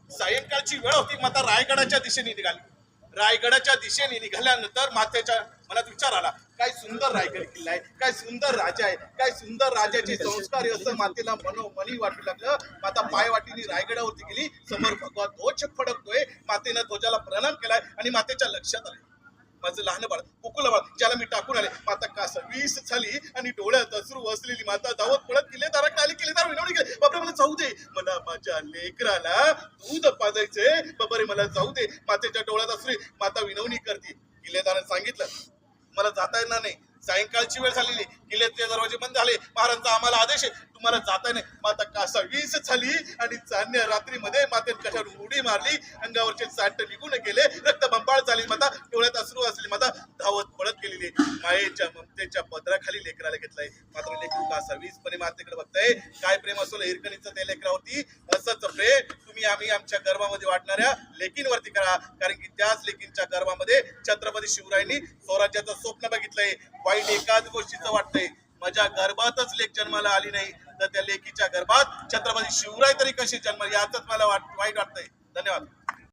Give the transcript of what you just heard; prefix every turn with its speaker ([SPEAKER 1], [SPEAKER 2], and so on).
[SPEAKER 1] सायंकाळची वेळ होती. माता रायगडाच्या दिशेने निघाली. रायगडाच्या दिशेने निघाल्यानंतर मातेच्या मनात विचार आला, काय सुंदर रायगड किल्ला आहे, काय सुंदर राजा आहे, काय सुंदर राजाचे संस्कार आहे, असं मातेला मनोमनी वाटू लागलं. माता पाय वाटीने रायगडावरती गेली. समोर भगवा ध्वज फडकतोय. मातेनं ध्वजाला प्रणाम केलाय आणि मातेच्या लक्षात आलं, माझं लहान बाळ कुकुला बाळ ज्याला मी टाकून आले. माता कासावीस झाली आणि डोळ्यात अश्रू वसलेली माता धावत पळत किल्लेदाराकडे आली. किल्लेदार विनवणी केली, बापरे मला जाऊ दे, मला माझ्या लेकराला दूध पाजायचे, बापरे मला जाऊ दे. मातेच्या डोळ्यात अश्रू. माता विनवणी करते. किल्लेदाराने सांगितलं, मला जाता येणार नाही, सायंकाळची वेळ झालेली, किल्ल्याचे दरवाजे बंद झाले, महाराजांचा आम्हाला आदेश आहे, तुम्हाला जाता नाही. माता कासावीस झाली आणि चांदण्या रात्रीमध्ये मातेने कशावर उडी मारली. अंगावरचे साठ निघून गेले, रक्तबंबाळ झाली. माता डोळ्यात अश्रू असली. माता धावत पळत गेलेली. मायेच्या ममतेच्या पदराखाली लेकराला घेतलंय. मात्र लेकरू कासावीसपणे मातेकडे बघताय. काय प्रेम असो हिरकणीचं त्या लेकरावरती, असंच प्रेम तुम्ही आम्ही आमच्या गर्भामध्ये वाटणाऱ्या लेकींवरती करा. कारण की त्याच लेकींच्या गर्भामध्ये छत्रपती शिवरायांनी स्वराज्याचं स्वप्न बघितलंय. वाईट एकाच गोष्टीचं वाटतंय, माझ्या गर्भातच लेक जन्माला आली नाही, तर त्या लेकीच्या गर्भात छत्रपती शिवराय तरी कशी जन्म, याच मला वाईट वाटतंय. धन्यवाद.